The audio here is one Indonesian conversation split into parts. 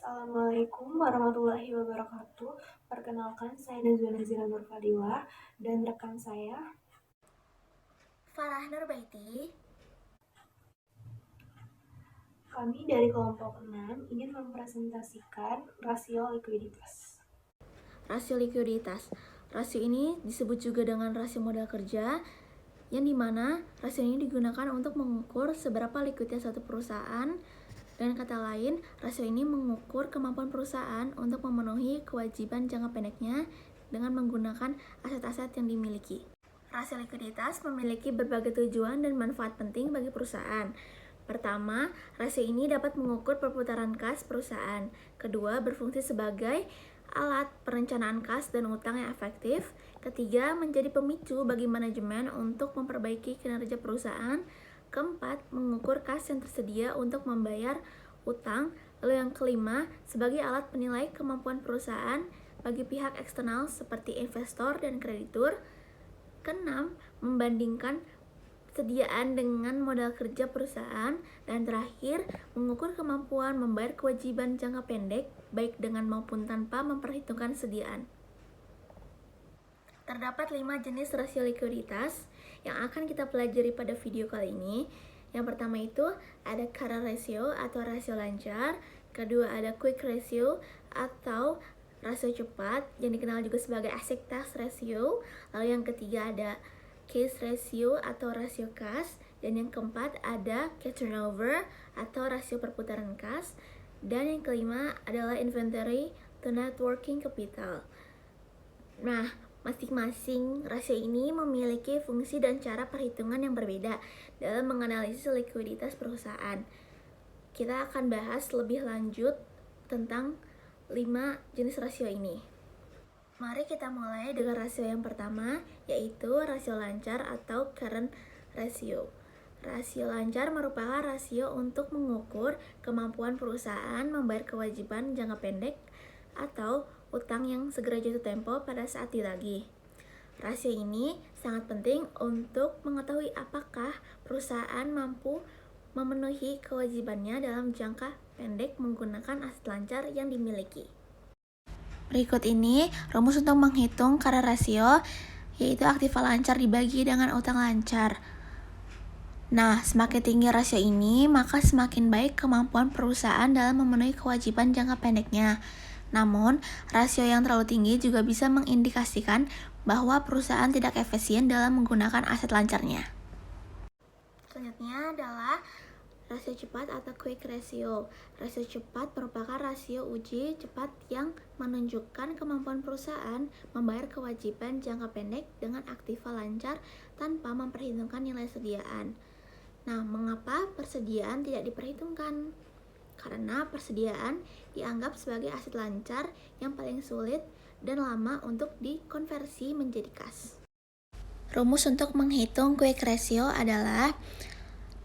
Assalamualaikum warahmatullahi wabarakatuh. Perkenalkan, saya Nazwa Nazira Nurfadilah dan rekan saya Farah Nurbaiti. Kami dari kelompok 6 ingin mempresentasikan rasio likuiditas. Rasio likuiditas. Rasio ini disebut juga dengan rasio modal kerja, yang dimana rasio ini digunakan untuk mengukur seberapa likuiditas satu perusahaan. Dengan kata lain, rasio ini mengukur kemampuan perusahaan untuk memenuhi kewajiban jangka pendeknya dengan menggunakan aset-aset yang dimiliki. Rasio likuiditas memiliki berbagai tujuan dan manfaat penting bagi perusahaan. Pertama, rasio ini dapat mengukur perputaran kas perusahaan. Kedua, berfungsi sebagai alat perencanaan kas dan utang yang efektif. Ketiga, menjadi pemicu bagi manajemen untuk memperbaiki kinerja perusahaan. Keempat, mengukur kas yang tersedia untuk membayar utang. Lalu yang kelima, sebagai alat penilai kemampuan perusahaan bagi pihak eksternal seperti investor dan kreditur. Keenam, membandingkan sediaan dengan modal kerja perusahaan. Dan terakhir, mengukur kemampuan membayar kewajiban jangka pendek, baik dengan maupun tanpa memperhitungkan sediaan. Terdapat 5 jenis rasio likuiditas yang akan kita pelajari pada video kali ini. Yang pertama itu ada current ratio atau rasio lancar. Kedua ada quick ratio atau rasio cepat yang dikenal juga sebagai acceptance ratio. Lalu yang ketiga ada cash ratio atau rasio kas. Dan yang keempat ada cash turnover atau rasio perputaran kas. Dan yang kelima adalah inventory to net working capital. Nah, masing-masing rasio ini memiliki fungsi dan cara perhitungan yang berbeda dalam menganalisis likuiditas perusahaan. Kita akan bahas lebih lanjut tentang 5 jenis rasio ini. Mari kita mulai dengan rasio yang pertama, yaitu rasio lancar atau current ratio. Rasio lancar merupakan rasio untuk mengukur kemampuan perusahaan membayar kewajiban jangka pendek atau utang yang segera jatuh tempo pada saat ditagih. Rasio ini sangat penting untuk mengetahui apakah perusahaan mampu memenuhi kewajibannya dalam jangka pendek menggunakan aset lancar yang dimiliki. Berikut ini rumus untuk menghitung current rasio, yaitu aktiva lancar dibagi dengan utang lancar. Nah, semakin tinggi rasio ini, maka semakin baik kemampuan perusahaan dalam memenuhi kewajiban jangka pendeknya. Namun, rasio yang terlalu tinggi juga bisa mengindikasikan bahwa perusahaan tidak efisien dalam menggunakan aset lancarnya. Selanjutnya adalah rasio cepat atau quick ratio. Rasio cepat merupakan rasio uji cepat yang menunjukkan kemampuan perusahaan membayar kewajiban jangka pendek dengan aktiva lancar tanpa memperhitungkan nilai sediaan. Nah, mengapa persediaan tidak diperhitungkan? Karena persediaan dianggap sebagai aset lancar yang paling sulit dan lama untuk dikonversi menjadi kas. Rumus untuk menghitung quick ratio adalah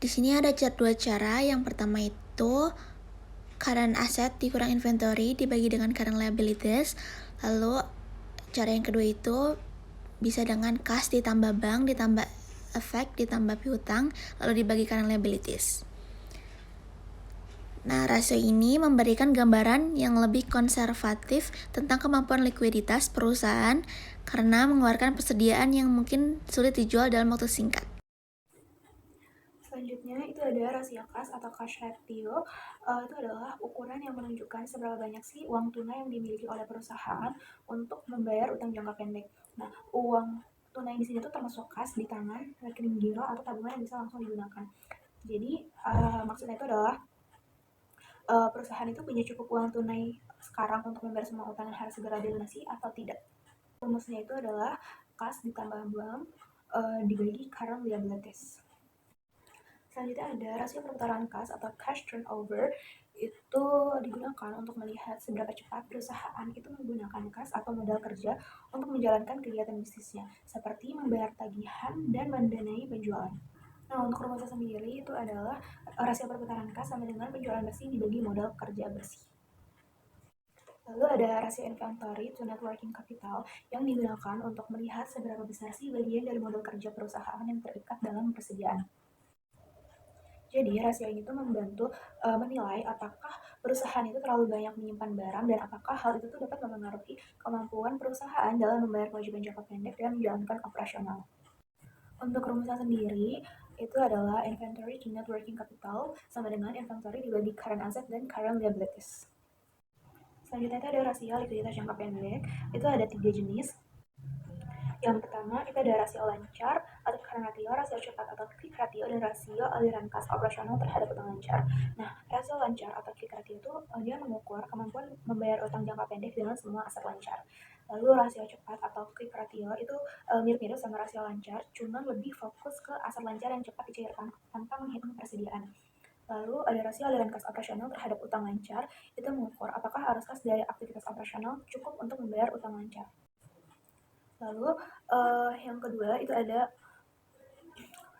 di sini ada dua cara. Yang pertama itu current asset dikurang inventory dibagi dengan current liabilities. Lalu cara yang kedua itu bisa dengan kas ditambah bank ditambah efek ditambah piutang lalu dibagi current liabilities. Nah, rasio ini memberikan gambaran yang lebih konservatif tentang kemampuan likuiditas perusahaan karena mengeluarkan persediaan yang mungkin sulit dijual dalam waktu singkat. Selanjutnya itu ada rasio kas atau cash ratio. Itu adalah ukuran yang menunjukkan seberapa banyak sih uang tunai yang dimiliki oleh perusahaan untuk membayar utang jangka pendek. Nah, uang tunai di sini tuh termasuk kas di tangan, rekening giro atau tabungan yang bisa langsung digunakan. Jadi maksudnya itu adalah perusahaan itu punya cukup uang tunai sekarang untuk membayar semua utang yang harus segera dilunasi atau tidak. Rumusnya itu adalah kas ditambah bank dibagi current liabilities. Selanjutnya ada rasio perputaran kas atau cash turnover. Itu digunakan untuk melihat seberapa cepat perusahaan itu menggunakan kas atau modal kerja untuk menjalankan kegiatan bisnisnya, seperti membayar tagihan dan mendanai penjualan. Nah, untuk rumusnya sendiri itu adalah rasio perputaran kas sama dengan penjualan bersih dibagi modal kerja bersih. Lalu ada rasio inventory to net working capital yang digunakan untuk melihat seberapa besar sih bagian dari modal kerja perusahaan yang terikat dalam persediaan. Jadi rasio ini tuh membantu menilai apakah perusahaan itu terlalu banyak menyimpan barang dan apakah hal itu tuh dapat mempengaruhi kemampuan perusahaan dalam membayar kewajiban jangka pendek dan menjalankan operasional. Untuk rumusan sendiri, itu adalah inventory to net working capital sama dengan inventory dibagi current asset dan current liabilities. Selanjutnya itu ada rasio likuiditas jangka pendek. Itu ada 3 jenis. Yang pertama itu ada rasio lancar atau current ratio, rasio cepat atau quick ratio, dan rasio aliran kas operasional terhadap utang lancar. Nah, rasio lancar atau quick ratio itu dia mengukur kemampuan membayar utang jangka pendek dengan semua aset lancar. Lalu rasio cepat atau quick ratio itu mirip-mirip sama rasio lancar, cuma lebih fokus ke aset lancar yang cepat dicairkan tanpa menghitung persediaan. Lalu ada rasio aliran kas operasional terhadap utang lancar, itu mengukur apakah arus kas dari aktivitas operasional cukup untuk membayar utang lancar. Lalu yang kedua itu ada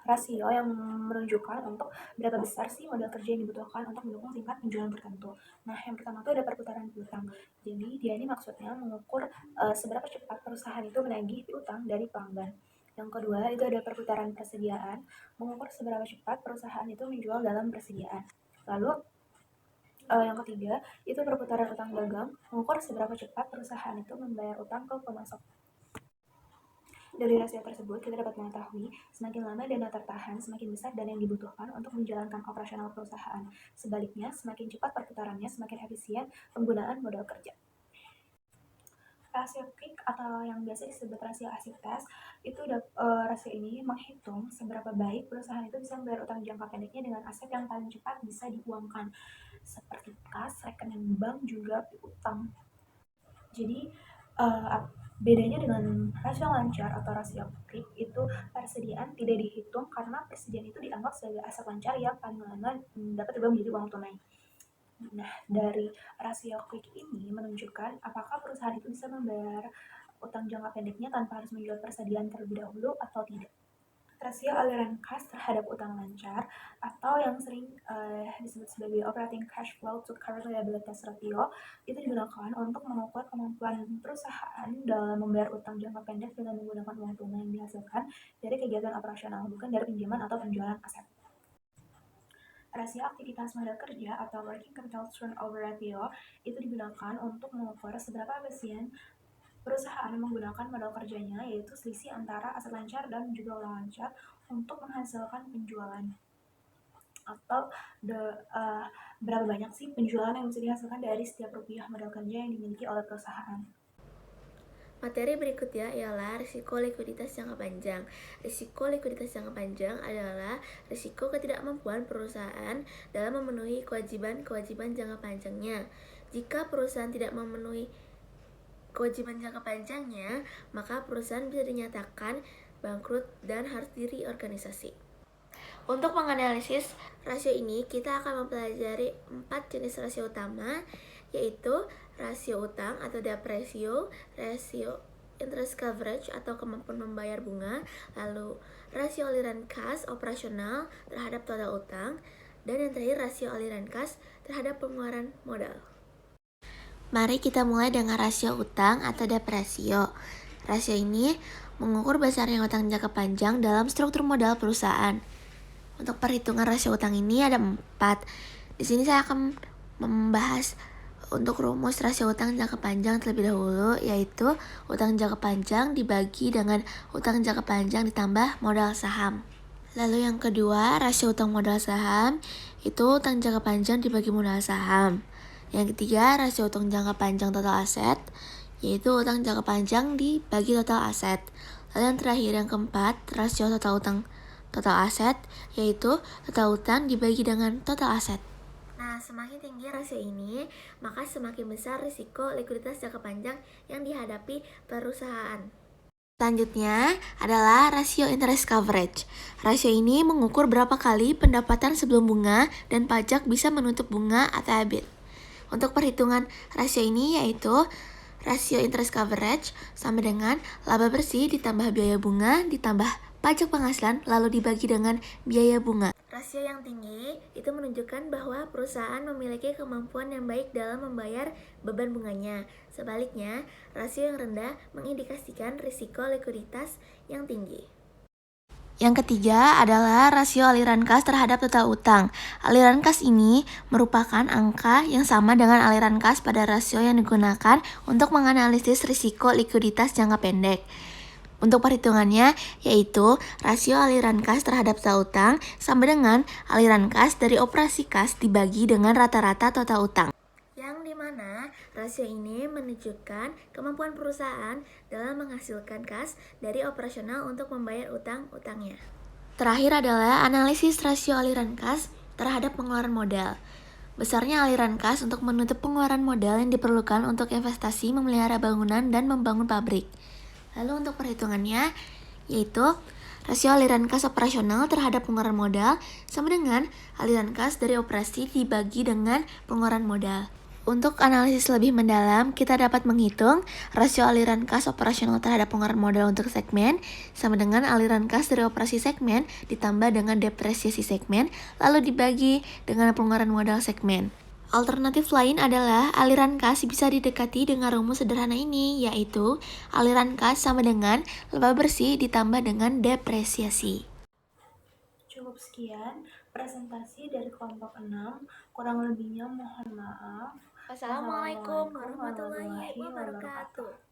rasio yang menunjukkan untuk berapa besar sih modal kerja yang dibutuhkan untuk mendukung tingkat penjualan tertentu. Nah, yang pertama itu ada perputaran piutang. Jadi dia ini maksudnya mengukur seberapa cepat perusahaan itu menagih piutang dari pelanggan. Yang kedua itu ada perputaran persediaan, mengukur seberapa cepat perusahaan itu menjual dalam persediaan. Lalu yang ketiga itu perputaran utang dagang, mengukur seberapa cepat perusahaan itu membayar utang ke pemasok. Dari rasio tersebut, kita dapat mengetahui semakin lama dana tertahan, semakin besar dana yang dibutuhkan untuk menjalankan operasional perusahaan. Sebaliknya, semakin cepat perputarannya, semakin efisien penggunaan modal kerja. Rasio quick atau yang biasa disebut rasio asset test, itu rasio ini menghitung seberapa baik perusahaan itu bisa membayar utang jangka pendeknya dengan aset yang paling cepat bisa diuangkan, seperti kas, rekening bank, juga piutang. Jadi bedanya dengan rasio lancar atau rasio quick itu persediaan tidak dihitung karena persediaan itu dianggap sebagai aset lancar yang paling lama dapat berubah menjadi uang tunai. Nah, dari rasio quick ini menunjukkan apakah perusahaan itu bisa membayar utang jangka pendeknya tanpa harus menjual persediaan terlebih dahulu atau tidak. Rasio aliran kas terhadap utang lancar atau yang sering disebut sebagai operating cash flow to current liabilities ratio itu digunakan untuk mengukur kemampuan perusahaan dalam membayar utang jangka pendek dengan menggunakan uang tunai yang dihasilkan dari kegiatan operasional, bukan dari pinjaman atau penjualan aset. Rasio aktivitas modal kerja atau working capital turnover ratio itu digunakan untuk mengukur seberapa efisien perusahaan menggunakan modal kerjanya, yaitu selisih antara aset lancar dan juga utang lancar untuk menghasilkan penjualan. Atau berapa banyak sih penjualan yang bisa dihasilkan dari setiap rupiah modal kerja yang dimiliki oleh perusahaan. Materi berikutnya ialah risiko likuiditas jangka panjang. Risiko likuiditas jangka panjang adalah risiko ketidakmampuan perusahaan dalam memenuhi kewajiban-kewajiban jangka panjangnya. Jika perusahaan tidak memenuhi kewajiban jangka panjangnya, maka perusahaan bisa dinyatakan bangkrut dan harus direorganisasi. Untuk menganalisis rasio ini, kita akan mempelajari 4 jenis rasio utama, yaitu rasio utang atau debt ratio, rasio interest coverage atau kemampuan membayar bunga, lalu rasio aliran kas operasional terhadap total utang, dan yang terakhir rasio aliran kas terhadap pengeluaran modal. Mari kita mulai dengan rasio utang atau debt ratio. Rasio ini mengukur besarnya utang jangka panjang dalam struktur modal perusahaan. Untuk perhitungan rasio utang ini ada 4. Di sini saya akan membahas untuk rumus rasio utang jangka panjang terlebih dahulu, yaitu utang jangka panjang dibagi dengan utang jangka panjang ditambah modal saham. Lalu yang kedua, rasio utang modal saham, itu utang jangka panjang dibagi modal saham. Yang ketiga, rasio utang jangka panjang total aset, yaitu utang jangka panjang dibagi total aset. Lalu yang terakhir, yang keempat, rasio total utang total aset, yaitu total utang dibagi dengan total aset. Nah, semakin tinggi rasio ini, maka semakin besar risiko likuiditas jangka panjang yang dihadapi perusahaan. Selanjutnya adalah rasio interest coverage. Rasio ini mengukur berapa kali pendapatan sebelum bunga dan pajak bisa menutup bunga atau EBIT. Untuk perhitungan rasio ini yaitu rasio interest coverage sama dengan laba bersih ditambah biaya bunga ditambah pajak penghasilan lalu dibagi dengan biaya bunga. Rasio yang tinggi itu menunjukkan bahwa perusahaan memiliki kemampuan yang baik dalam membayar beban bunganya. Sebaliknya, rasio yang rendah mengindikasikan risiko likuiditas yang tinggi. Yang ketiga adalah rasio aliran kas terhadap total utang. Aliran kas ini merupakan angka yang sama dengan aliran kas pada rasio yang digunakan untuk menganalisis risiko likuiditas jangka pendek. Untuk perhitungannya, yaitu rasio aliran kas terhadap total utang sama dengan aliran kas dari operasi kas dibagi dengan rata-rata total utang. Yang dimana rasio ini menunjukkan kemampuan perusahaan dalam menghasilkan kas dari operasional untuk membayar utang-utangnya. Terakhir adalah analisis rasio aliran kas terhadap pengeluaran modal. Besarnya aliran kas untuk menutup pengeluaran modal yang diperlukan untuk investasi, memelihara bangunan, dan membangun pabrik. Lalu untuk perhitungannya, yaitu rasio aliran kas operasional terhadap pengeluaran modal sama dengan aliran kas dari operasi dibagi dengan pengeluaran modal. Untuk analisis lebih mendalam, kita dapat menghitung rasio aliran kas operasional terhadap pengeluaran modal untuk segmen sama dengan aliran kas dari operasi segmen ditambah dengan depresiasi segmen lalu dibagi dengan pengeluaran modal segmen. Alternatif lain adalah aliran kas bisa didekati dengan rumus sederhana ini, yaitu aliran kas sama dengan laba bersih ditambah dengan depresiasi. Cukup sekian presentasi dari kelompok 6. Kurang lebihnya mohon maaf. Wassalamualaikum warahmatullahi wabarakatuh.